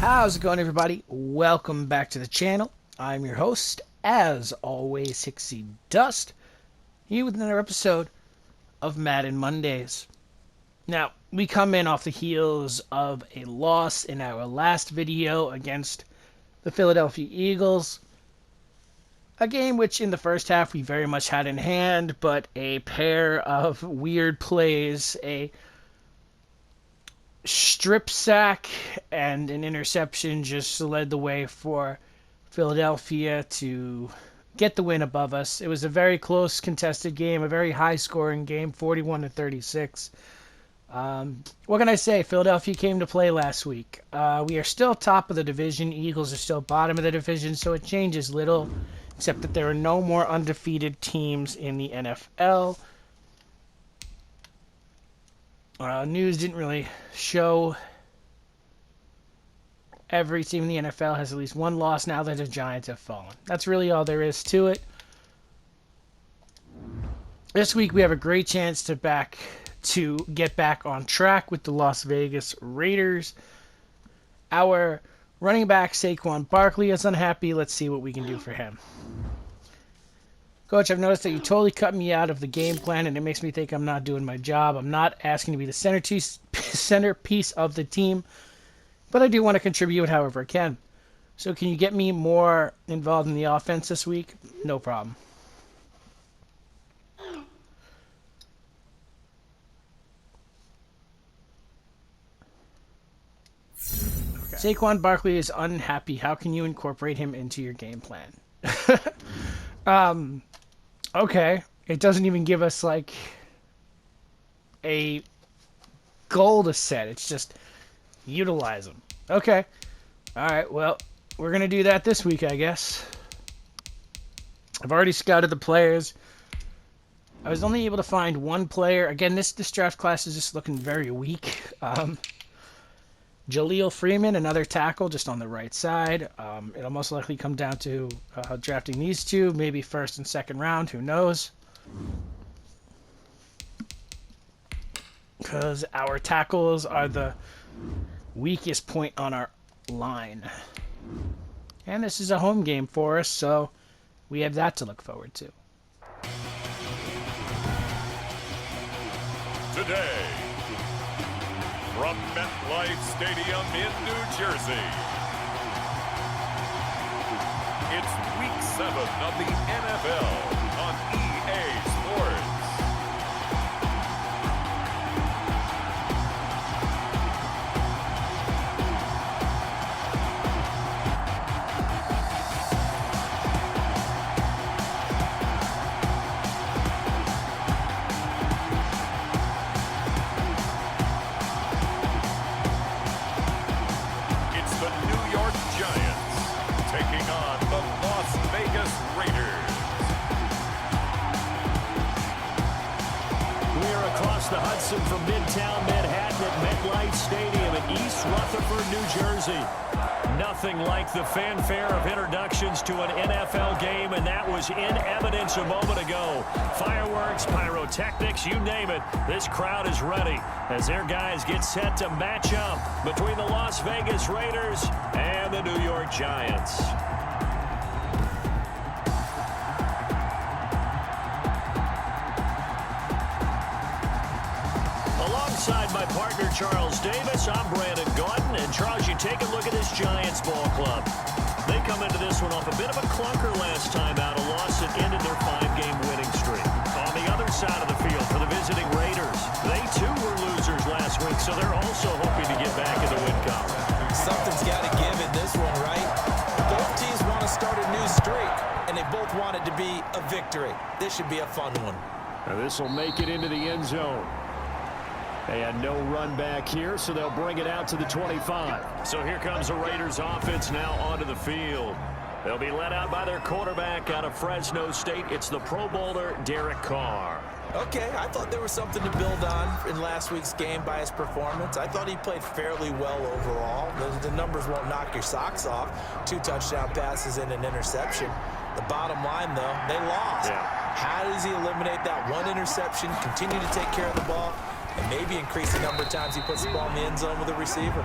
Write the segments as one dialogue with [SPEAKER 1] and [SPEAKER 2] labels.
[SPEAKER 1] How's it going, everybody? Welcome back to the channel. I'm your host, as always, Hicksydust, here with another episode of Madden Mondays. Now, we come in off the heels of a loss in our last video against the Philadelphia Eagles. A game which in the first half we very much had in hand, but a pair of weird plays, a strip sack and an interception just led the way for Philadelphia to get the win above us. It was a very close contested game, a very high scoring game, 41-36. What can I say? Philadelphia came to play last week. We are still top of the division. Eagles are still bottom of the division, so it changes little, except that there are no more undefeated teams in the NFL. News didn't really show. Every team in the NFL has at least one loss now that the Giants have fallen. That's really all there is to it. This week we have a great chance to get back on track with the Las Vegas Raiders. Our running back Saquon Barkley is unhappy. Let's see what we can do for him. Coach, I've noticed that you totally cut me out of the game plan, and it makes me think I'm not doing my job. I'm not asking to be the centerpiece of the team, but I do want to contribute however I can. So can you get me more involved in the offense this week? No problem. Okay. Saquon Barkley is unhappy. How can you incorporate him into your game plan? Okay, it doesn't even give us, like, a goal to set. It's just utilize them. Okay. All right, well, we're going to do that this week, I guess. I've already scouted the players. I was only able to find one player. Again, this draft class is just looking very weak. Jaleel Freeman, another tackle, just on the right side. It'll most likely come down to drafting these two, maybe first and second round. Who knows? Because our tackles are the weakest point on our line. And this is a home game for us, so we have that to look forward to.
[SPEAKER 2] Today, from MetLife Stadium in New Jersey, it's Week 7 of the NFL on EA Sports.
[SPEAKER 3] The Hudson from Midtown Manhattan at MetLife Stadium in East Rutherford, New Jersey. Nothing like the fanfare of introductions to an NFL game, and that was in evidence a moment ago. Fireworks, pyrotechnics, you name it. This crowd is ready as their guys get set to match up between the Las Vegas Raiders and the New York Giants. Alongside my partner, Charles Davis, I'm Brandon Gordon. And Charles, you take a look at this Giants ball club. They come into this one off a bit of a clunker last time out, a loss that ended their 5-game winning streak. On the other side of the field for the visiting Raiders, they too were losers last week, so they're also hoping to get back in the win column.
[SPEAKER 4] Something's got to give in this one, right? Both teams want to start a new streak, and they both want it to be a victory. This should be a fun one.
[SPEAKER 3] Now this will make it into the end zone. They had no run back here, so they'll bring it out to the 25. So here comes the Raiders offense now onto the field. They'll be led out by their quarterback out of Fresno State. It's the Pro Bowler, Derek Carr.
[SPEAKER 4] Okay, I thought there was something to build on in last week's game by his performance. I thought he played fairly well overall. The numbers won't knock your socks off. 2 touchdown passes and an interception. The bottom line, though, they lost.
[SPEAKER 3] Yeah.
[SPEAKER 4] How does he eliminate that one interception, continue to take care of the ball, and maybe increase the number of times he puts the ball in the end zone with a receiver?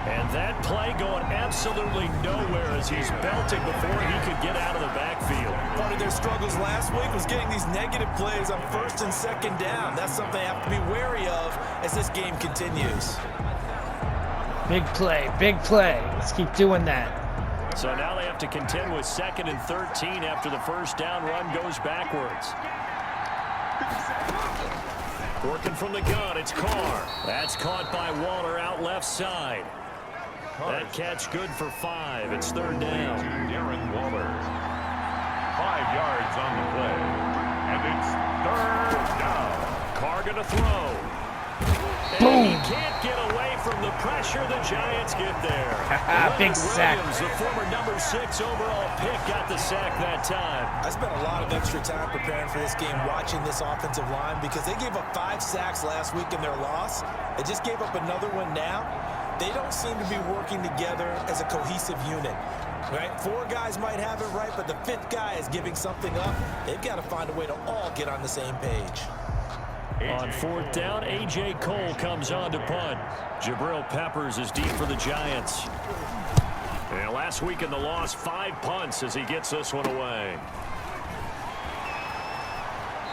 [SPEAKER 3] And that play going absolutely nowhere as he's belting before he could get out of the backfield.
[SPEAKER 4] Part of their struggles last week was getting these negative plays on 1st and 2nd down. That's something they have to be wary of as this game continues.
[SPEAKER 1] Big play, big play. Let's keep doing that.
[SPEAKER 3] So now they have to contend with 2nd and 13 after the first down run goes backwards. Working from the gun, it's Carr. That's caught by Waller out left side. That catch good for 5. It's 3rd down.
[SPEAKER 2] Darren Waller. 5 yards on the play. And it's 3rd down.
[SPEAKER 3] Carr going to throw.
[SPEAKER 1] Boom.
[SPEAKER 3] And he can't get away from the pressure. The Giants get there.
[SPEAKER 1] Big sack.
[SPEAKER 3] Williams, the former number 6 overall pick, got the sack that time.
[SPEAKER 4] I spent a lot of extra time preparing for this game, watching this offensive line, because they gave up 5 sacks last week in their loss. They just gave up another one now. They don't seem to be working together as a cohesive unit. Right? 4 guys might have it right, but the 5th guy is giving something up. They've got to find a way to all get on the same page.
[SPEAKER 3] On 4th down, A.J. Cole comes on to punt. Jabril Peppers is deep for the Giants. And last week in the loss, 5 punts as he gets this one away.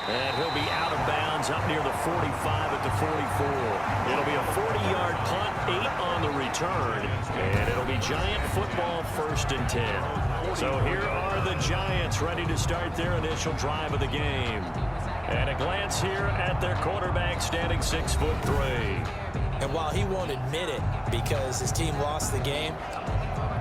[SPEAKER 3] And he'll be out of bounds up near the 45 at the 44. It'll be a 40-yard punt, 8 on the return. And it'll be Giant football 1st and 10. So here are the Giants ready to start their initial drive of the game. And a glance here at their quarterback standing 6'3".
[SPEAKER 4] And while he won't admit it because his team lost the game,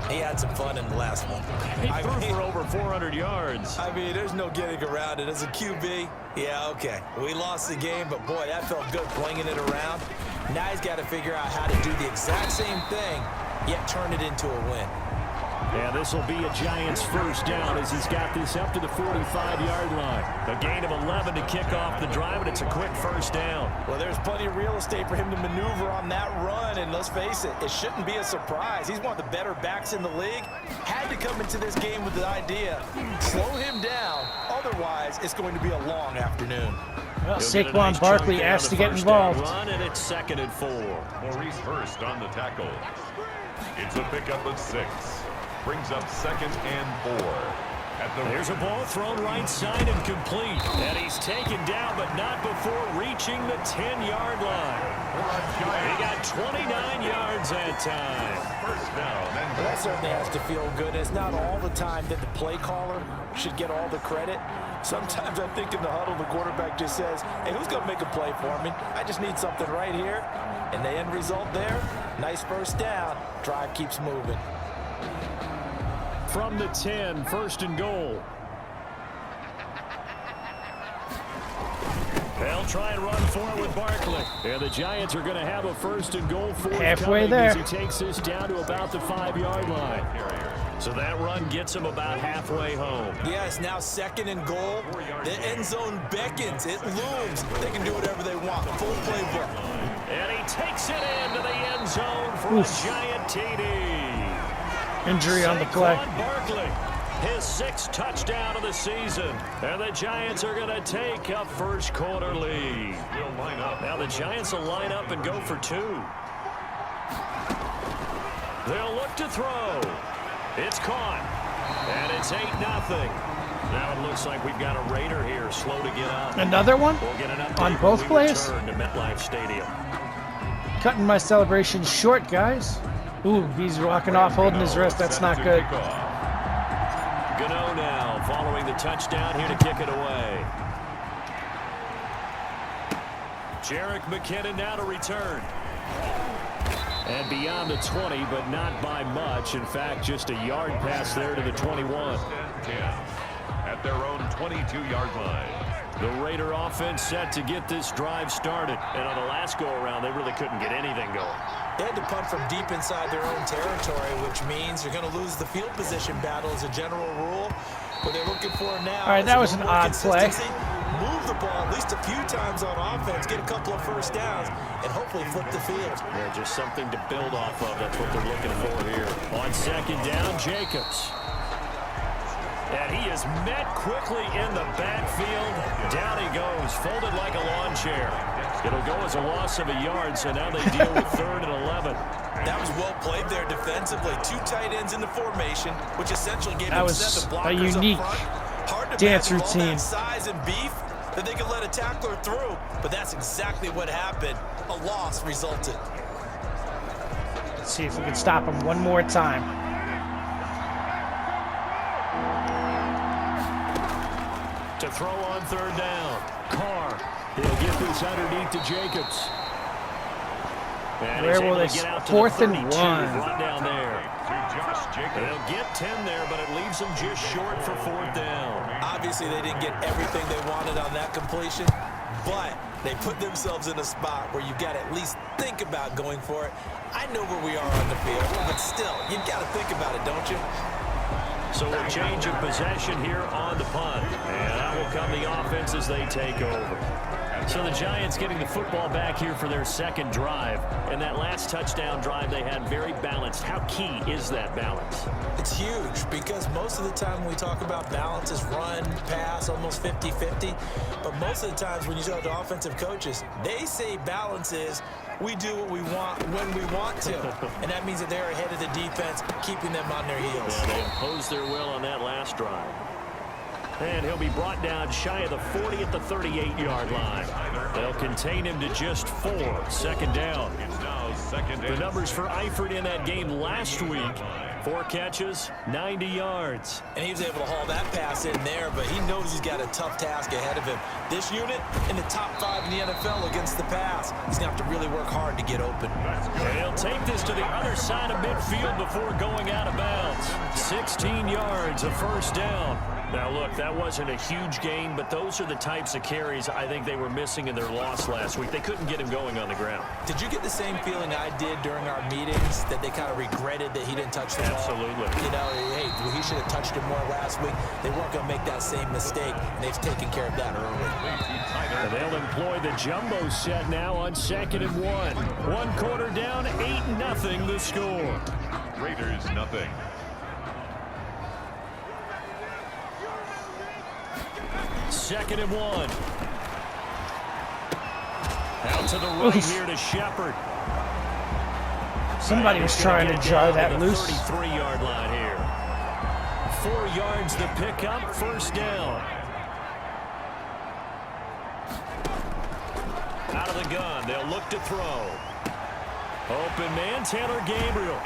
[SPEAKER 4] he had some fun in the last one.
[SPEAKER 3] He threw for over 400 yards.
[SPEAKER 4] I mean, there's no getting around it. As a QB, yeah, okay. We lost the game, but boy, that felt good flinging it around. Now he's got to figure out how to do the exact same thing, yet turn it into a win.
[SPEAKER 3] And this will be a Giants 1st down as he's got this up to the 45-yard line. A gain of 11 to kick off the drive, and it's a quick 1st down.
[SPEAKER 4] Well, there's plenty of real estate for him to maneuver on that run, and let's face it, it shouldn't be a surprise. He's one of the better backs in the league. Had to come into this game with the idea, slow him down, otherwise it's going to be a long afternoon.
[SPEAKER 1] Well, Saquon Barkley asked to get involved.
[SPEAKER 3] Run, and it's 2nd and 4.
[SPEAKER 2] Maurice Hurst on the tackle. It's a pickup of 6. Brings up 2nd and 4.
[SPEAKER 3] There's a ball thrown right side and complete. And he's taken down, but not before reaching the 10-yard line. He got 29 yards that time.
[SPEAKER 2] 1st down.
[SPEAKER 4] Well, that certainly has to feel good. It's not all the time that the play caller should get all the credit. Sometimes I think in the huddle, the quarterback just says, hey, who's going to make a play for me? I just need something right here. And the end result there, nice 1st down. Drive keeps moving.
[SPEAKER 3] From the 10, 1st and goal. They'll try and run for it with Barkley. And the Giants are going to have a 1st and goal for
[SPEAKER 1] halfway there
[SPEAKER 3] as he takes this down to about the 5-yard line. So that run gets him about halfway home.
[SPEAKER 4] Yeah, it's now 2nd and goal. The end zone beckons. It looms. They can do whatever they want. Full playbook.
[SPEAKER 3] And he takes it into the end zone for a Giant TD.
[SPEAKER 1] Injury on the play.
[SPEAKER 3] Barkley, his 6th touchdown of the season. And the Giants are going to take a 1st quarter lead. Now the Giants will line up and go for 2. They'll look to throw. It's caught. And it's 8-0. Now it looks like we've got a Raider here, slow to get up.
[SPEAKER 1] Another one?
[SPEAKER 3] We'll get an
[SPEAKER 1] On both plays?
[SPEAKER 3] return to MetLife Stadium.
[SPEAKER 1] Cutting my celebration short, guys. Ooh, he's rocking off, holding his wrist. That's not good.
[SPEAKER 3] Gano now following the touchdown here to kick it away. Jerick McKinnon now to return. And beyond the 20, but not by much. In fact, just a yard pass there to the 21.
[SPEAKER 2] At their own 22-yard line.
[SPEAKER 3] The Raider offense set to get this drive started. And on the last go-around, they really couldn't get anything going.
[SPEAKER 4] They had to punt from deep inside their own territory, which means you're going to lose the field position battle as a general rule. What they're looking for now.
[SPEAKER 1] All right, that was an odd play.
[SPEAKER 4] Move the ball at least a few times on offense, get a couple of 1st downs, and hopefully flip the field.
[SPEAKER 3] Yeah, just something to build off of. That's what they're looking for here. On 2nd down, Jacobs. And he is met quickly in the backfield. Down he goes, folded like a lawn chair. It'll go as a loss of a yard, so now they deal with 3rd and 11.
[SPEAKER 4] That was well played there defensively. 2 tight ends in the formation, which essentially gave them 7 blockers
[SPEAKER 1] a unique
[SPEAKER 4] up front. Hard to
[SPEAKER 1] dance
[SPEAKER 4] imagine all
[SPEAKER 1] routine.
[SPEAKER 4] that size and beef that they could let a tackler through, but that's exactly what happened. A loss resulted.
[SPEAKER 1] Let's see if we can stop him one more time.
[SPEAKER 3] To throw on 3rd down. Carr. He'll get this underneath to Jacobs. And
[SPEAKER 1] where will they? 4th and 1.
[SPEAKER 3] Brought down there.
[SPEAKER 2] To Josh Jacobs.
[SPEAKER 3] They'll get 10 there, but it leaves them just short for 4th down.
[SPEAKER 4] Obviously, they didn't get everything they wanted on that completion, but they put themselves in a spot where you got to at least think about going for it. I know where we are on the field, but still, you got to think about it, don't you?
[SPEAKER 3] So a change of possession here on the punt. And that will come the offense as they take over. So the Giants getting the football back here for their 2nd drive. And that last touchdown drive they had very balanced. How key is that balance?
[SPEAKER 4] It's huge because most of the time when we talk about balance is run, pass, almost 50-50. But most of the times when you talk to offensive coaches, they say balance is we do what we want when we want to. And that means that they're ahead of the defense, keeping them on their heels.
[SPEAKER 3] Yeah, they imposed their will on that last drive. And he'll be brought down shy of the 40 at the 38-yard line. They'll contain him to just 4. 2nd down.
[SPEAKER 2] It's now 2nd
[SPEAKER 3] The
[SPEAKER 2] and
[SPEAKER 3] numbers for Eifert in that game last week. 4 catches, 90 yards.
[SPEAKER 4] And he was able to haul that pass in there, but he knows he's got a tough task ahead of him. This unit in the top 5 in the NFL against the pass. He's going to have to really work hard to get open.
[SPEAKER 3] And he'll take this to the other side of midfield before going out of bounds. 16 yards, a 1st down. Now, look, that wasn't a huge gain, but those are the types of carries I think they were missing in their loss last week. They couldn't get him going on the ground.
[SPEAKER 4] Did you get the same feeling I did during our meetings, that they kind of regretted that he didn't touch the ball?
[SPEAKER 3] Absolutely.
[SPEAKER 4] You know, hey, he should have touched it more last week. They weren't going to make that same mistake, and they've taken care of that early.
[SPEAKER 3] And they'll employ the jumbo set now on 2nd and 1. 1 quarter down, 8-0 the score.
[SPEAKER 2] Raiders nothing.
[SPEAKER 3] 2nd and 1. Out to the right here to Shepard.
[SPEAKER 1] Somebody was trying to jar that loose.
[SPEAKER 3] 33-yard line here. 4 yards to pick up, 1st down. Out of the gun, they'll look to throw. Open man, Taylor Gabriel.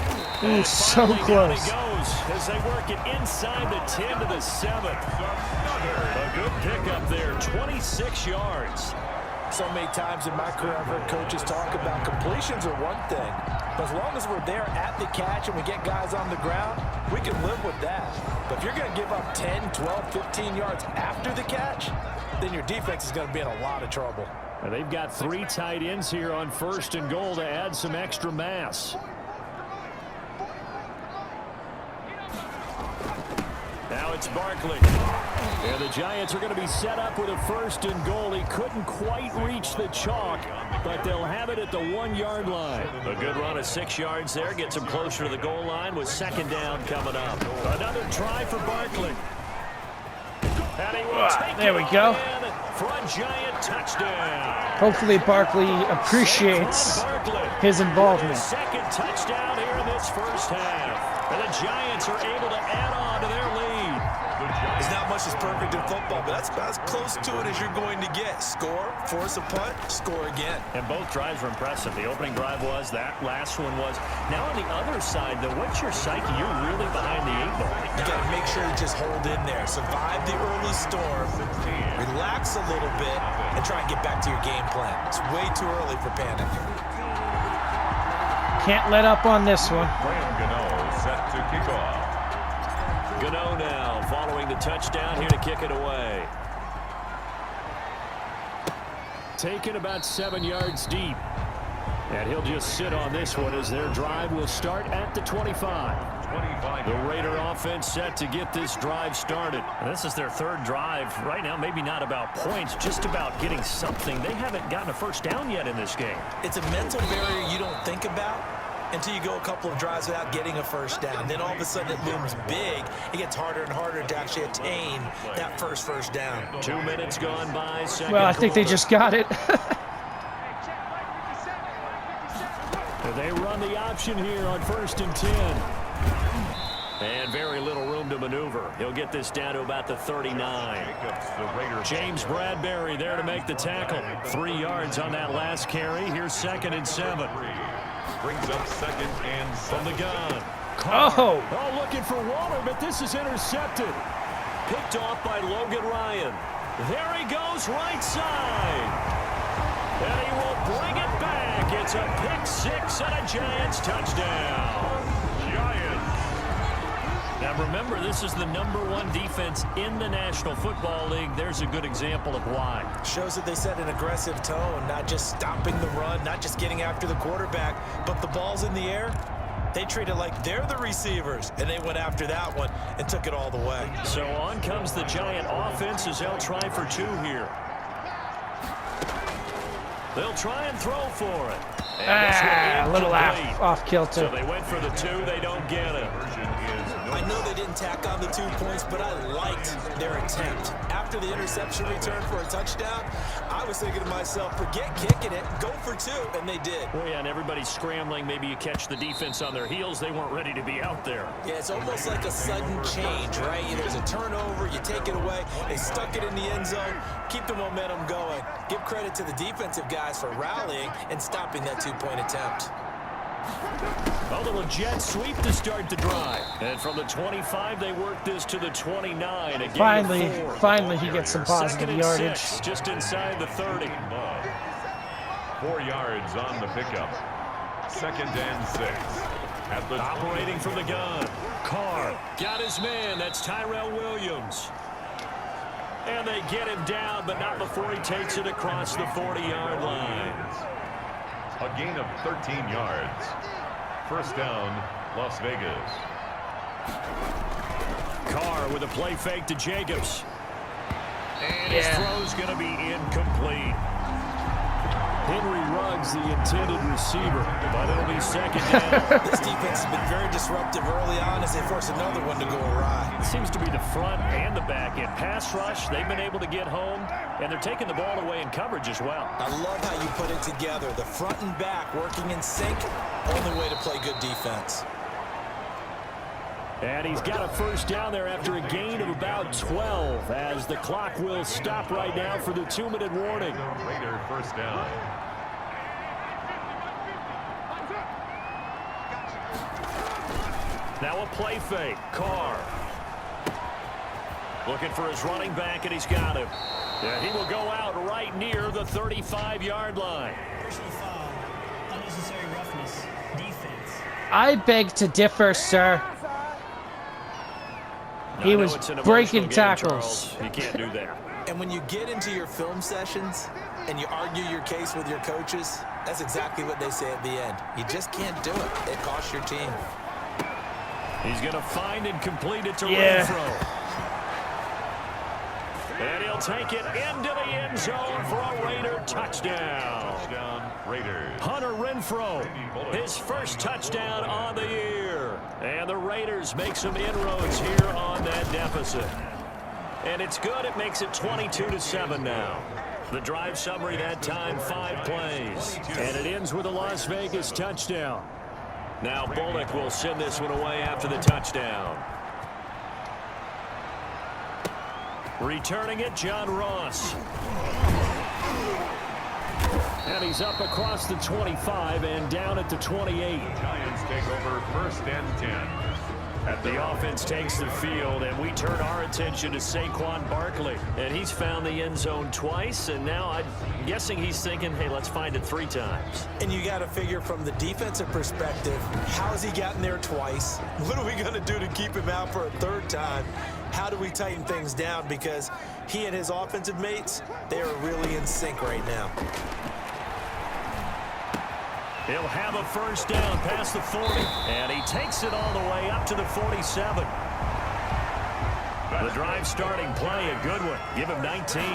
[SPEAKER 1] Ooh, so
[SPEAKER 3] Down
[SPEAKER 1] close.
[SPEAKER 3] he goes as they work it inside the 10 to the 7. A good pickup there, 26 yards.
[SPEAKER 4] So many times in my career, I've heard coaches talk about completions are one thing, but as long as we're there at the catch and we get guys on the ground, we can live with that. But if you're going to give up 10, 12, 15 yards after the catch, then your defense is going to be in a lot of trouble.
[SPEAKER 3] And they've got 3 tight ends here on 1st and goal to add some extra mass. Now it's Barkley. And the Giants are going to be set up with a 1st and goal. He couldn't quite reach the chalk, but they'll have it at the 1-yard line. A good run of 6 yards there. Gets him closer to the goal line with 2nd down coming up. Another try for Barkley. And he will take
[SPEAKER 1] there
[SPEAKER 3] it
[SPEAKER 1] we go.
[SPEAKER 3] in for a Giant touchdown.
[SPEAKER 1] Hopefully Barkley appreciates his involvement.
[SPEAKER 3] 2nd touchdown here in this 1st half. And the Giants are able to add on to their lead.
[SPEAKER 4] There's not much that's perfect in football, but that's about as close to it as you're going to get. Score, force a punt, score again.
[SPEAKER 3] And both drives were impressive. The opening drive was, that last one was. Now on the other side, though, what's your psyche? You're really behind the 8 ball.
[SPEAKER 4] You got to make sure you just hold in there. Survive the early storm, relax a little bit, and try and get back to your game plan. It's way too early for panic.
[SPEAKER 1] Can't let up on this one.
[SPEAKER 2] Graham Gano set to kick off.
[SPEAKER 3] Gano now following the touchdown here to kick it away. Taken about 7 yards deep. And he'll just sit on this one as their drive will start at the 25. The Raider offense set to get this drive started. And this is their 3rd drive. Right now, maybe not about points, just about getting something. They haven't gotten a 1st down yet in this game.
[SPEAKER 4] It's a mental barrier you don't think about until you go a couple of drives without getting a 1st down. Then all of a sudden it looms big. It gets harder and harder to actually attain that first down.
[SPEAKER 3] 2 minutes gone by.
[SPEAKER 1] Well, I think they just got it.
[SPEAKER 3] on the option here on 1st and 10. And very little room to maneuver. He'll get this down to about the 39. James Bradbury there to make the tackle. 3 yards on that last carry. Here's 2nd and 7.
[SPEAKER 2] Brings up 2nd and 7.
[SPEAKER 3] From the gun.
[SPEAKER 1] Oh!
[SPEAKER 3] Oh, looking for Waller, but this is intercepted. Picked off by Logan Ryan. There he goes, right side. And he will bring it back. It's a pick 6 and a Giants touchdown.
[SPEAKER 2] Giants.
[SPEAKER 3] Now remember, this is the #1 defense in the National Football League. There's a good example of why.
[SPEAKER 4] Shows that they set an aggressive tone, not just stopping the run, not just getting after the quarterback, but the ball's in the air. They treat it like they're the receivers, and they went after that one and took it all the way.
[SPEAKER 3] So on comes the Giant offense as they'll try for 2 here. They'll try and throw for it.
[SPEAKER 1] A little off kilter.
[SPEAKER 3] So they went for the 2. They don't get it.
[SPEAKER 4] I know they didn't tack on the 2 points, but I liked their attempt. After the interception return for a touchdown, I was thinking to myself, forget kicking it, go for 2, and they did.
[SPEAKER 3] Well, yeah, and everybody's scrambling. Maybe you catch the defense on their heels. They weren't ready to be out there.
[SPEAKER 4] Yeah, it's almost like a sudden change, right? There's a turnover, you take it away, they stuck it in the end zone, keep the momentum going. Give credit to the defensive guys for rallying and stopping that 2-point attempt.
[SPEAKER 3] A little jet sweep to start the drive. And from the 25, they work this to the 29.
[SPEAKER 1] Finally he gets some positive
[SPEAKER 3] 2nd and
[SPEAKER 1] yardage.
[SPEAKER 3] 6, just inside the 30.
[SPEAKER 2] 4 yards on the pickup. 2nd and 6. At the
[SPEAKER 3] Operating from the gun. Carr got his man. That's Tyrell Williams. And they get him down, but not before he takes it across the 40-yard line.
[SPEAKER 2] A gain of 13 yards. 1st down, Las Vegas.
[SPEAKER 3] Carr with a play fake to Jacobs. And his throw's going to be incomplete. Henry Ruggs, the intended receiver, but it'll be 2nd down.
[SPEAKER 4] This defense has been very disruptive early on as they force another one to go awry.
[SPEAKER 3] It seems to be the front and the back end. Pass rush, they've been able to get home, and they're taking the ball away in coverage as well.
[SPEAKER 4] I love how you put it together. The front and back working in sync, only way to play good defense.
[SPEAKER 3] And he's got a 1st down there after a gain of about 12 as the clock will stop right now for the 2-minute warning.
[SPEAKER 2] Raider 1st down.
[SPEAKER 3] Now a play fake. Carr. Looking for his running back, and he's got him. Yeah, he will go out right near the 35-yard line.
[SPEAKER 5] Personal foul. Unnecessary roughness. Defense.
[SPEAKER 1] I beg to differ, sir. He was breaking tackles.
[SPEAKER 3] Charles. You can't do that.
[SPEAKER 4] And when you get into your film sessions and you argue your case with your coaches, that's exactly what they say at the end. You just can't do it. It costs your team.
[SPEAKER 3] He's going to find and complete it to Renfro. And he'll take it into the end zone for a Raider touchdown.
[SPEAKER 2] Touchdown, Raiders.
[SPEAKER 3] Hunter Renfro, his 1st touchdown on the year. And the Raiders make some inroads here on that deficit. And it's good. It makes it 22-7 now. The drive summary that time, 5 plays. And it ends with a Las Vegas touchdown. Now Bullock will send this one away after the touchdown. Returning it, John Ross. And he's up across the 25 and down at the 28.
[SPEAKER 2] Giants take over 1st and 10.
[SPEAKER 3] The offense takes the field, and we turn our attention to Saquon Barkley. And he's found the end zone twice, and now I'm guessing he's thinking, hey, let's find it 3 times.
[SPEAKER 4] And you got to figure from the defensive perspective, how's he gotten there twice? What are we going to do to keep him out for a 3rd time? How do we tighten things down? Because he and his offensive mates, they are really in sync right now.
[SPEAKER 3] He'll have a 1st down past the 40, and he takes it all the way up to the 47. The drive starting play, a good one. Give him 19.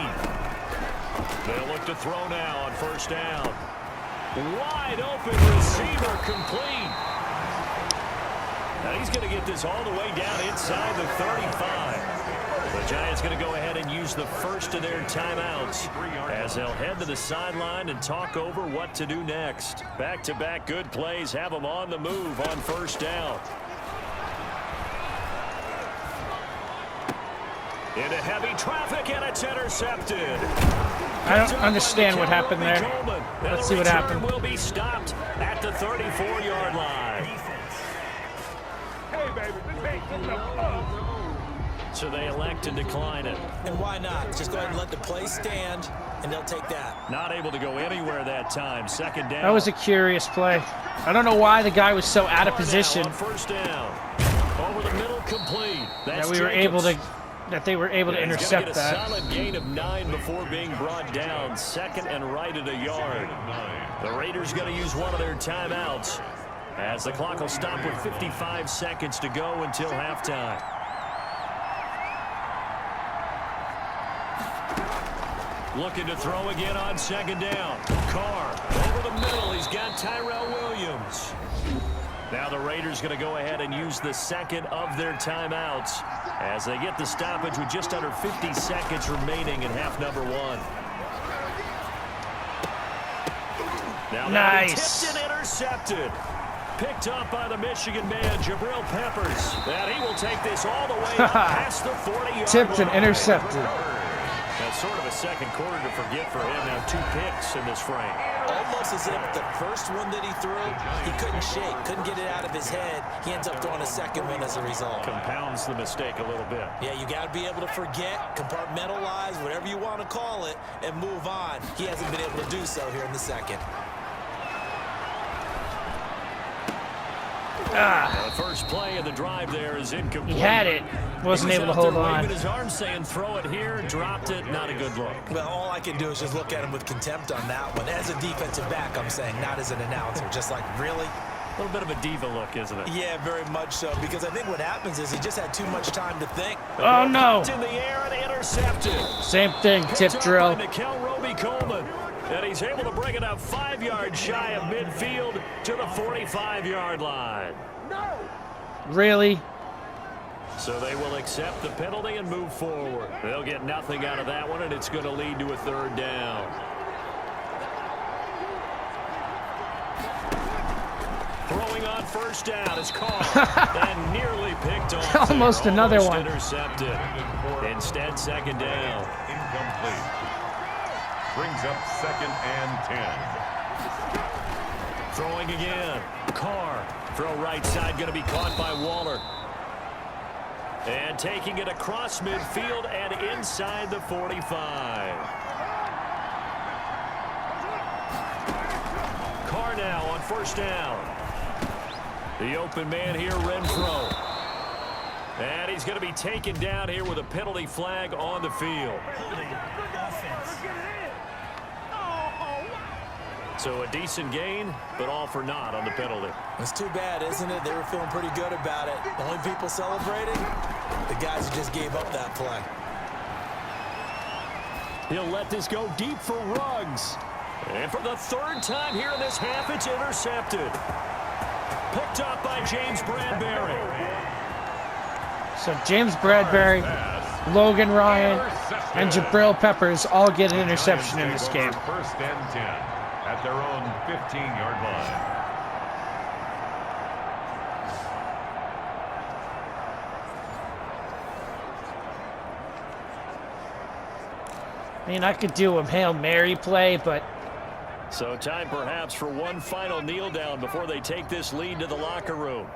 [SPEAKER 3] They'll look to throw now on 1st down. Wide open receiver complete. Now he's going to get this all the way down inside the 35. The Giants going to go ahead and use the first of their timeouts as they'll head to the sideline and talk over what to do next. Back-to-back good plays have them on the move on first down. Into heavy traffic, and it's intercepted.
[SPEAKER 1] I don't understand what happened there. Let's see what happened.
[SPEAKER 3] Will be stopped at the 34-yard line.
[SPEAKER 2] Hey, baby,
[SPEAKER 3] So they elect to decline it.
[SPEAKER 4] And why not? Just go ahead and let the play stand, and they'll take that.
[SPEAKER 3] Not able to go anywhere that time. Second down.
[SPEAKER 1] That was a curious play. I don't know why the guy was so out of position
[SPEAKER 3] On first down. Over the middle, complete.
[SPEAKER 1] that
[SPEAKER 3] That's
[SPEAKER 1] they were able to
[SPEAKER 3] He's
[SPEAKER 1] intercept
[SPEAKER 3] gonna get
[SPEAKER 1] that.
[SPEAKER 3] a solid gain of 9 before being brought down. Second and right at a yard. The Raiders going to use one of their timeouts as the clock will stop with 55 seconds to go until halftime. Looking to throw again on second down. Carr over the middle. He's got Tyrell Williams. Now the Raiders going to go ahead and use the second of their timeouts as they get the stoppage with just under 50 seconds remaining in half number one. Now
[SPEAKER 1] Nice.
[SPEAKER 3] tipped and intercepted. Picked up by the Michigan man, Jabril Peppers. And he will take this all the way up past the 40-yard line.
[SPEAKER 1] Tipped and intercepted.
[SPEAKER 3] That's sort of a second quarter to forget for him. Now 2 picks in this frame.
[SPEAKER 4] Almost as if the first one that he threw, he couldn't shake, couldn't get it out of his head. He ends up throwing a second one as a result.
[SPEAKER 3] Compounds the mistake a little bit.
[SPEAKER 4] Yeah, you got to be able to forget, compartmentalize, whatever you want to call it, and move on. He hasn't been able to do so here in the second.
[SPEAKER 3] The first play of the drive there is incomplete.
[SPEAKER 1] He had it. Wasn't
[SPEAKER 3] He was
[SPEAKER 1] able to
[SPEAKER 3] out
[SPEAKER 1] hold
[SPEAKER 3] there
[SPEAKER 1] on.
[SPEAKER 3] waving his arm saying throw it here, dropped it, not a good look.
[SPEAKER 4] Well, all I can do is just look at him with contempt on that one. As a defensive back, I'm saying, not as an announcer. Just like, really?
[SPEAKER 3] A little bit of a diva look, isn't it?
[SPEAKER 4] Yeah, very much so. Because I think what happens is he just had too much time to think.
[SPEAKER 1] Oh no.
[SPEAKER 3] It's in the air and intercepted.
[SPEAKER 1] Same thing, tip
[SPEAKER 3] Picked up
[SPEAKER 1] drill.
[SPEAKER 3] by Nikel Roby-Coleman. And he's able to bring it up 5 yards shy of midfield to the 45-yard line.
[SPEAKER 1] Really?
[SPEAKER 3] So they will accept the penalty and move forward. They'll get nothing out of that one, and it's going to lead to a third down. Throwing on first down is Carr. And nearly picked off.
[SPEAKER 1] Almost another one.
[SPEAKER 3] Intercepted. Instead, second down.
[SPEAKER 2] Incomplete. Brings up second and 10.
[SPEAKER 3] Throwing again. Carr. Throw right side, going to be caught by Waller. And taking it across midfield and inside the 45. Carr now on first down. The open man here, Renfro. And he's going to be taken down here with a penalty flag on the field.
[SPEAKER 5] Offense.
[SPEAKER 3] So a decent gain, but all for naught on the penalty.
[SPEAKER 4] It's too bad, isn't it? They were feeling pretty good about it. The only people celebrating, the guys who just gave up that play.
[SPEAKER 3] He'll let this go deep for Ruggs. And for the third time here in this half, it's intercepted. Picked up by James Bradbury.
[SPEAKER 1] So James Bradbury, Logan Ryan, and Jabril Peppers all get an interception in this game.
[SPEAKER 2] First and 10 at their own 15-yard line.
[SPEAKER 1] I mean, I could do a Hail Mary play, but
[SPEAKER 3] So time perhaps for one final kneel down before they take this lead to the locker room.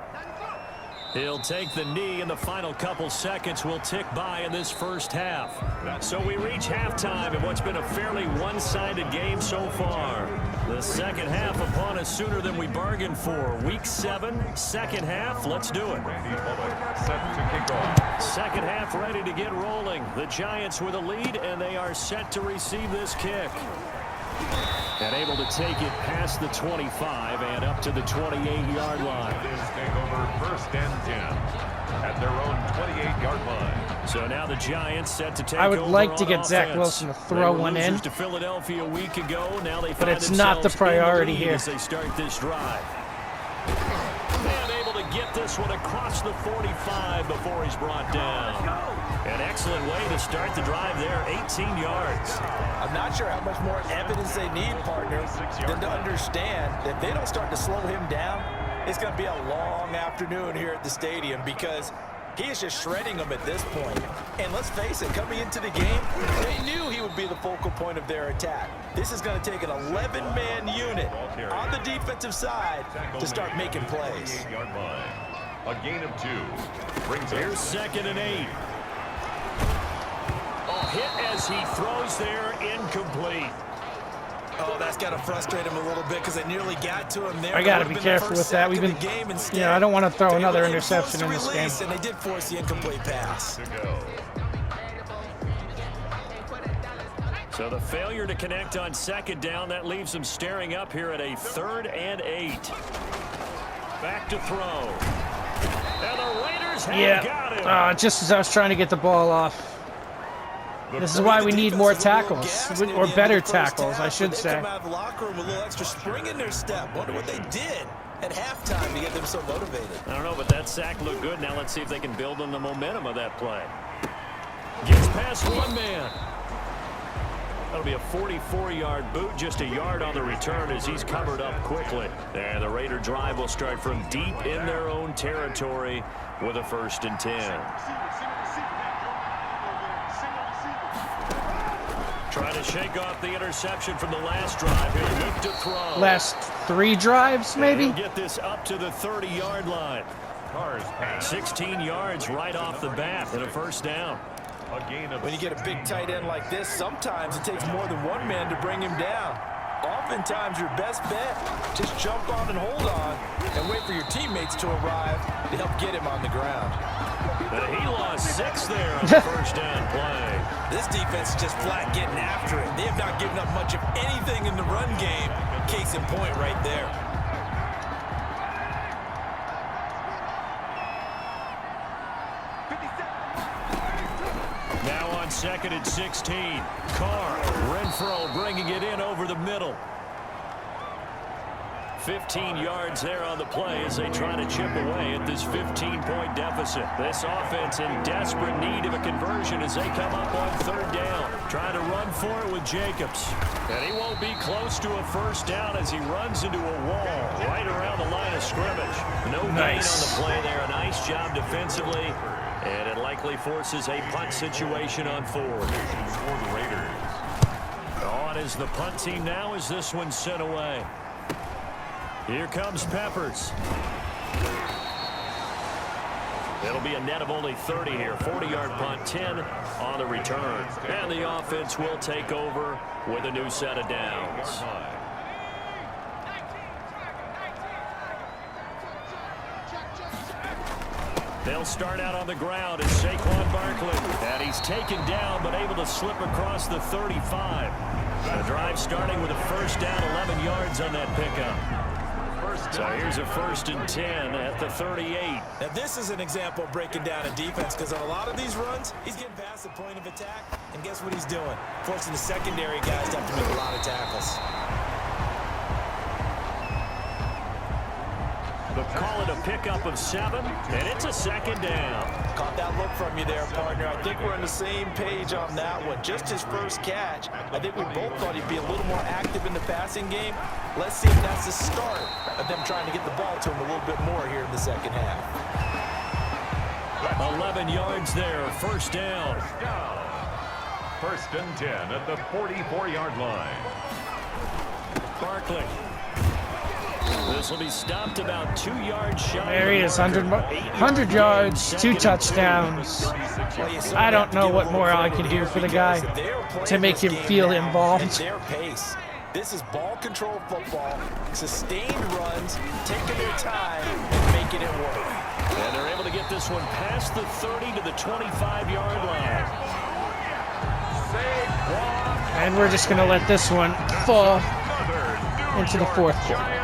[SPEAKER 3] He'll take the knee, and the final couple seconds will tick by in this first half. So we reach halftime in what's been a fairly one-sided game so far. The second half upon us sooner than we bargained for. Week 7, second half. Let's do it.
[SPEAKER 2] Set to kick off.
[SPEAKER 3] Second half ready to get rolling. The Giants with a lead, and they are set to receive this kick. And able to take it past the 25 and up to the 28-yard line.
[SPEAKER 2] Take over first and 10 at their own 28-yard line.
[SPEAKER 3] So now the Giants set to take
[SPEAKER 1] I would
[SPEAKER 3] over
[SPEAKER 1] like to
[SPEAKER 3] on
[SPEAKER 1] get Zach
[SPEAKER 3] offense.
[SPEAKER 1] Wilson to
[SPEAKER 3] They
[SPEAKER 1] throw
[SPEAKER 3] were
[SPEAKER 1] one
[SPEAKER 3] losers
[SPEAKER 1] in.
[SPEAKER 3] to Philadelphia a week ago. Now they
[SPEAKER 1] But
[SPEAKER 3] find
[SPEAKER 1] it's not the
[SPEAKER 3] themselves in
[SPEAKER 1] priority
[SPEAKER 3] lead
[SPEAKER 1] here.
[SPEAKER 3] as they start this drive. And able to get this one across the 45 before he's brought down. An excellent excellent way to start the drive there, 18 yards.
[SPEAKER 4] I'm not sure how much more evidence they need, partner, than to understand that if they don't start to slow him down, it's going to be a long afternoon here at the stadium because he is just shredding them at this point. And let's face it, coming into the game, they knew he would be the focal point of their attack. This is going to take an 11-man unit on the defensive side to start making plays.
[SPEAKER 2] A gain of 2.
[SPEAKER 3] Here's 2nd and 8. Hit as he throws there, incomplete.
[SPEAKER 4] Oh, that's got to frustrate him a little bit because they nearly got to him there.
[SPEAKER 1] I got to be careful with that. We've been, I don't want to throw another interception in this game.
[SPEAKER 4] And they did force the incomplete pass.
[SPEAKER 3] So the failure to connect on 2nd down, that leaves them staring up here at a 3rd and 8. Back to throw. And the Raiders have got him.
[SPEAKER 1] Just as I was trying to get the ball off. This is why we need more tackles, or better tackles, I should say.
[SPEAKER 4] They come out of the locker room with a little extra spring in their step. Wonder what they did at halftime to get them so motivated.
[SPEAKER 3] I don't know, but that sack looked good. Now let's see if they can build on the momentum of that play. Gets past one man. That'll be a 44-yard boot, just a yard on the return as he's covered up quickly. And the Raider drive will start from deep in their own territory with a 1st and 10. Trying to shake off the interception from the last drive here. Look to throw.
[SPEAKER 1] Last 3 drives, maybe?
[SPEAKER 3] Get this up to the 30-yard line. 16 yards right off the bat and a 1st down.
[SPEAKER 4] When you get a big tight end like this, sometimes it takes more than one man to bring him down. Oftentimes, your best bet, just jump on and hold on and wait for your teammates to arrive to help get him on the ground.
[SPEAKER 3] But he lost 6 there on the 1st down play.
[SPEAKER 4] This defense is just flat getting after it. They have not given up much of anything in the run game. Case in point right there.
[SPEAKER 3] Now on 2nd and 16. Carr, Renfro bringing it in over the middle. 15 yards there on the play as they try to chip away at this 15-point deficit. This offense in desperate need of a conversion as they come up on 3rd down. Trying to run for it with Jacobs. And he won't be close to a 1st down as he runs into a wall right around the line of scrimmage. No gain on the play there. A nice job defensively. And it likely forces a punt situation on 4.
[SPEAKER 2] For the Raiders.
[SPEAKER 3] On is the punt team now as this one's sent away. Here comes Peppers. It'll be a net of only 30 here. 40-yard punt, 10 on the return. And the offense will take over with a new set of downs. They'll start out on the ground as Saquon Barkley. And he's taken down but able to slip across the 35. The drive starting with a 1st down, 11 yards on that pickup. So here's a 1st and 10 at the 38.
[SPEAKER 4] Now this is an example of breaking down a defense because on a lot of these runs, he's getting past the point of attack. And guess what he's doing? Forcing the secondary guys to have to make a lot of tackles.
[SPEAKER 3] They'll call it a pickup of 7, and it's a 2nd down.
[SPEAKER 4] Caught that look from you there, partner. I think we're on the same page on that one. Just his first catch. I think we both thought he'd be a little more active in the passing game. Let's see if that's the start of them trying to get the ball to him a little bit more here in the 2nd half.
[SPEAKER 3] 11 yards there, 1st down.
[SPEAKER 2] 1st and 10 at the 44-yard line.
[SPEAKER 3] Barkley. This will be stopped about 2 yards shy.
[SPEAKER 1] There he is, 100 yards, 2 touchdowns. I don't know what more I can do for the guy to make him feel involved.
[SPEAKER 4] Their pace. This is ball control football, sustained runs, taking their time and making it work.
[SPEAKER 3] And they're able to get this one past the 30 to the 25-yard line.
[SPEAKER 1] And we're just going to let this one fall into the 4th quarter.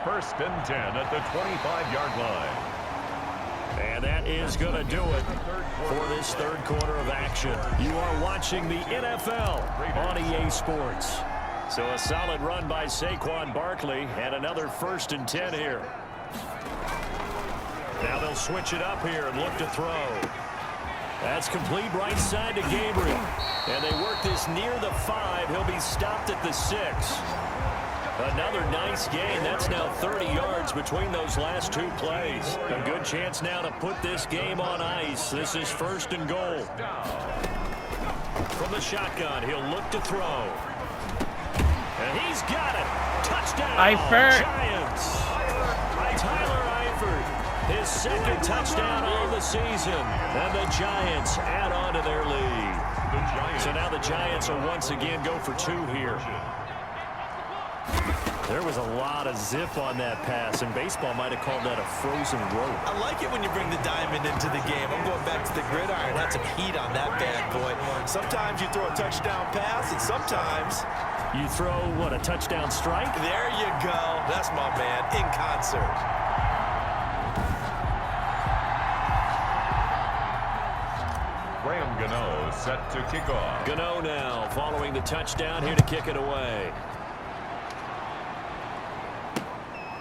[SPEAKER 2] 1st and 10 at the 25-yard line.
[SPEAKER 3] And that is going to do it for this 3rd quarter of action. You are watching the NFL on EA Sports. So a solid run by Saquon Barkley and another 1st and 10 here. Now they'll switch it up here and look to throw. That's complete right side to Gabriel. And they work this near the 5. He'll be stopped at the 6. Another nice gain. That's now 30 yards between those last 2 plays. A good chance now to put this game on ice. This is 1st and goal. From the shotgun, he'll look to throw. And he's got it. Touchdown,
[SPEAKER 1] Eifert.
[SPEAKER 3] Giants. Tyler Eifert, his 2nd touchdown of the season. And the Giants add on to their lead. So now the Giants will once again go for 2 here. There was a lot of zip on that pass, and baseball might have called that a frozen rope.
[SPEAKER 4] I like it when you bring the diamond into the game. I'm going back to the gridiron. Had some heat on that bad boy. Sometimes you throw a touchdown pass, and sometimes
[SPEAKER 3] you throw, what, a touchdown strike?
[SPEAKER 4] There you go. That's my man, in concert.
[SPEAKER 2] Graham Gano set to kick off.
[SPEAKER 3] Gano now following the touchdown here to kick it away.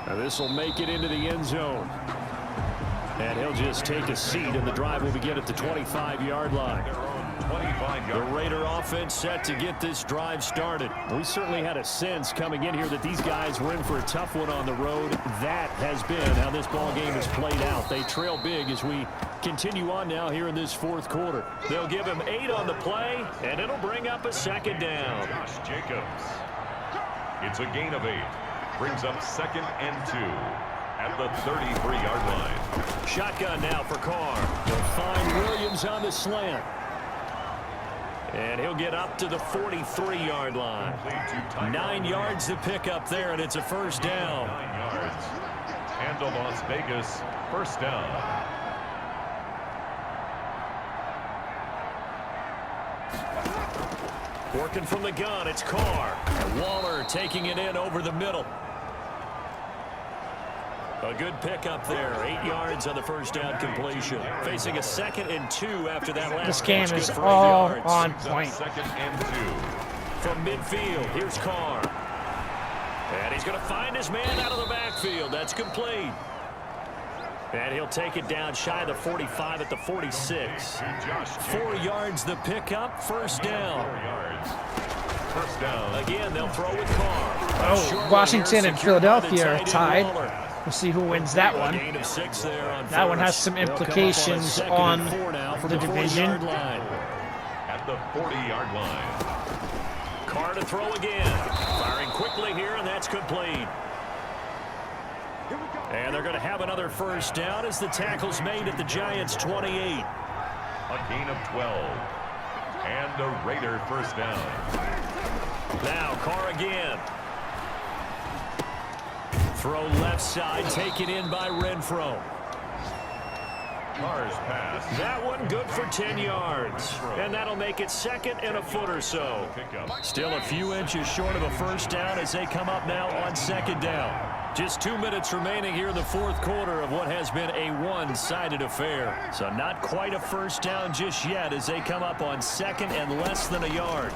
[SPEAKER 3] Now this will make it into the end zone. And he'll just take a seat, and the drive will begin at the 25-yard line. The Raider offense set to get this drive started. We certainly had a sense coming in here that these guys were in for a tough one on the road. That has been how this ball game has played out. They trail big as we continue on now here in this 4th quarter. They'll give him 8 on the play, and it'll bring up a 2nd down.
[SPEAKER 2] Josh Jacobs. It's a gain of 8. Brings up 2nd and 2 at the 33-yard line.
[SPEAKER 3] Shotgun now for Carr. They'll find Williams on the slant. And he'll get up to the 43-yard line. 9 yards to pick up there, and it's a 1st down.
[SPEAKER 2] 9 yards. And to Las Vegas, 1st down.
[SPEAKER 3] Working from the gun, it's Carr. Waller taking it in over the middle. A good pickup there. 8 yards on the 1st down completion. Facing a 2nd and 2 after that last
[SPEAKER 1] This game
[SPEAKER 3] catch.
[SPEAKER 1] is
[SPEAKER 3] Good for 8
[SPEAKER 1] all
[SPEAKER 3] yards.
[SPEAKER 1] on point.
[SPEAKER 2] 2nd and 2.
[SPEAKER 3] From midfield, here's Carr. And he's going to find his man out of the backfield. That's complete. And he'll take it down shy of the 45 at the 46. 4 yards the pickup, 1st down.
[SPEAKER 2] 4 yards. 1st down.
[SPEAKER 3] Again, they'll throw with Carr.
[SPEAKER 1] Oh, Washington and Philadelphia are tied. We'll see who wins that one. That one has some implications on the division.
[SPEAKER 3] At the 40-yard line. Carr to throw again. Firing quickly here, and that's complete. And they're going to have another 1st down as the tackle's made at the Giants' 28.
[SPEAKER 2] A gain of 12. And a Raider 1st down.
[SPEAKER 3] Now Carr again. Throw left side, taken in by Renfro.
[SPEAKER 2] Carr's pass.
[SPEAKER 3] That one good for 10 yards. And that'll make it 2nd and a foot or so. Still a few inches short of a 1st down as they come up now on 2nd down. Just 2 minutes remaining here in the 4th quarter of what has been a one-sided affair. So not quite a 1st down just yet as they come up on 2nd and less than a yard.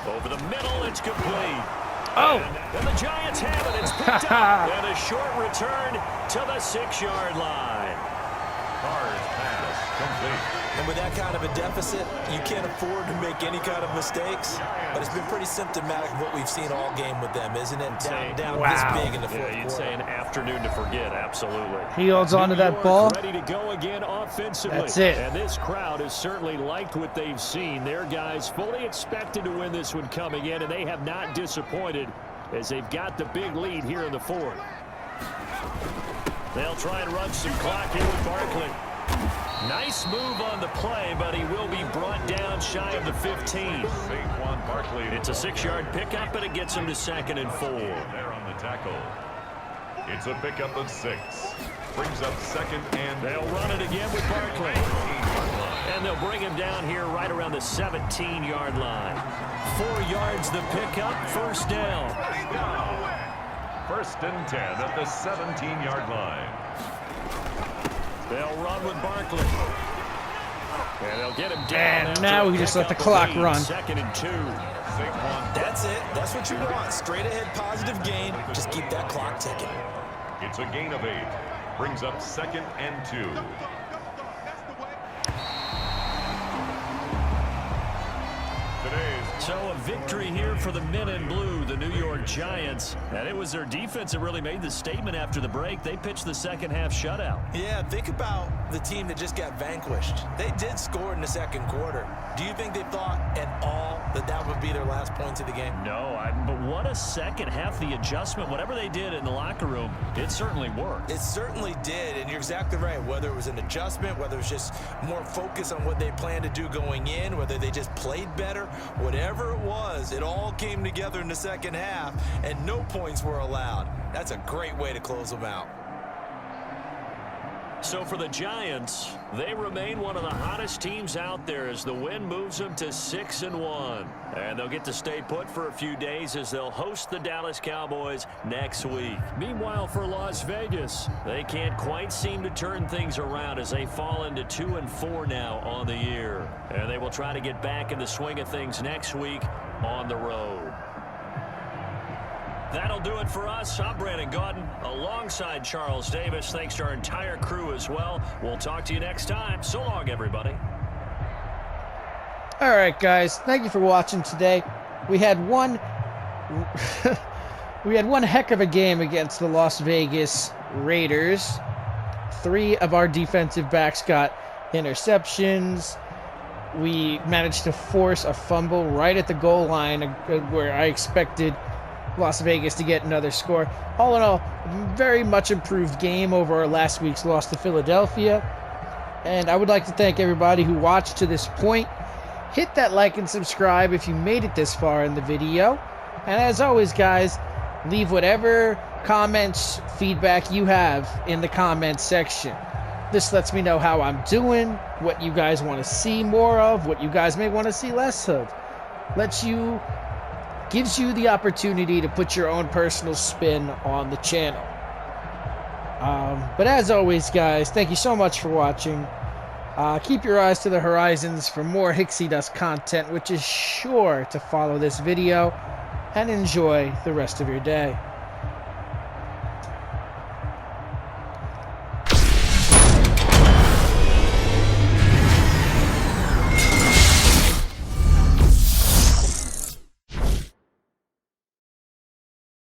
[SPEAKER 3] Over the middle, it's complete.
[SPEAKER 1] Oh!
[SPEAKER 3] And the Giants have it. It's picked up. And a short return to the 6-yard line.
[SPEAKER 2] Carr's pass complete.
[SPEAKER 4] And with that kind of a deficit, you can't afford to make any kind of mistakes. But it's been pretty symptomatic of what we've seen all game with them, isn't it? Down
[SPEAKER 1] wow.
[SPEAKER 4] this big in the 4th quarter.
[SPEAKER 3] You'd say an afternoon to forget, absolutely.
[SPEAKER 1] He holds on to that ball.
[SPEAKER 3] Ready to go again offensively.
[SPEAKER 1] That's it.
[SPEAKER 3] And this crowd has certainly liked what they've seen. Their guys fully expected to win this one coming in, and they have not disappointed as they've got the big lead here in the 4th. They'll try and run some clock here with Barkley. Nice move on the play, but he will be brought down shy of the 15. It's a 6-yard pickup, and it gets him to 2nd and 4.
[SPEAKER 2] There on the tackle. It's a pickup of 6. Brings up 2nd and...
[SPEAKER 3] They'll run it again with Barkley. And they'll bring him down here right around the 17-yard line. 4 yards the pickup, 1st down.
[SPEAKER 2] 1st and 10 at the 17-yard line.
[SPEAKER 3] They'll run with Barkley. And they'll get him down.
[SPEAKER 1] And now we just let the clock run.
[SPEAKER 3] 2nd and 2.
[SPEAKER 4] That's it. That's what you want. Straight ahead positive gain. Just keep that clock ticking.
[SPEAKER 2] It's a gain of 8. Brings up 2nd and 2.
[SPEAKER 3] So a victory here for the men in blue, the New York Giants. And it was their defense that really made the statement after the break. They pitched the second half shutout.
[SPEAKER 4] Yeah, think about the team that just got vanquished. They did score in the second quarter. Do you think they thought at all that that would be their last points of the game?
[SPEAKER 3] No, but what a second half. The adjustment, whatever they did in the locker room, it certainly worked.
[SPEAKER 4] It certainly did, and you're exactly right. Whether it was an adjustment, whether it was just more focus on what they planned to do going in, whether they just played better, whatever it was, it all came together in the second half, and no points were allowed. That's a great way to close them out.
[SPEAKER 3] So for the Giants, they remain one of the hottest teams out there as the win moves them to 6-1. And they'll get to stay put for a few days as they'll host the Dallas Cowboys next week. Meanwhile, for Las Vegas, they can't quite seem to turn things around as they fall into 2-4 now on the year. And they will try to get back in the swing of things next week on the road. That'll do it for us. I'm Brandon Gaudin alongside Charles Davis. Thanks to our entire crew as well. We'll talk to you next time. So long, everybody.
[SPEAKER 1] All right, guys. Thank you for watching today. We had one heck of a game against the Las Vegas Raiders. 3 of our defensive backs got interceptions. We managed to force a fumble right at the goal line where I expected Las Vegas to get another score. All in all, very much improved game over last week's loss to Philadelphia. And I would like to thank everybody who watched to this point. Hit that like and subscribe if you made it this far in the video. And as always, guys, leave whatever comments, feedback you have in the comments section. This lets me know how I'm doing, what you guys want to see more of, what you guys may want to see less of. Gives you the opportunity to put your own personal spin on the channel. But as always, guys, thank you so much for watching. Keep your eyes to the horizons for more Hicksydust content, which is sure to follow this video, and enjoy the rest of your day.